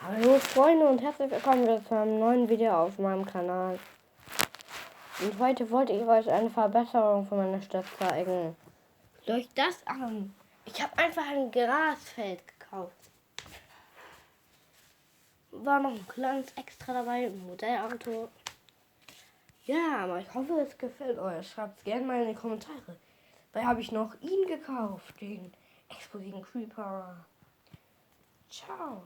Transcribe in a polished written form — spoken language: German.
Hallo Freunde und herzlich willkommen wieder zu einem neuen Video auf meinem Kanal. Und heute wollte ich euch eine Verbesserung von meiner Stadt zeigen. Schaut euch das an. Ich habe einfach ein Grasfeld gekauft. War noch ein kleines Extra dabei, ein Modellauto. Ja, aber ich hoffe, es gefällt euch. Schreibt es gerne mal in die Kommentare. Dabei habe ich noch ihn gekauft, den explosiven Creeper. Ciao.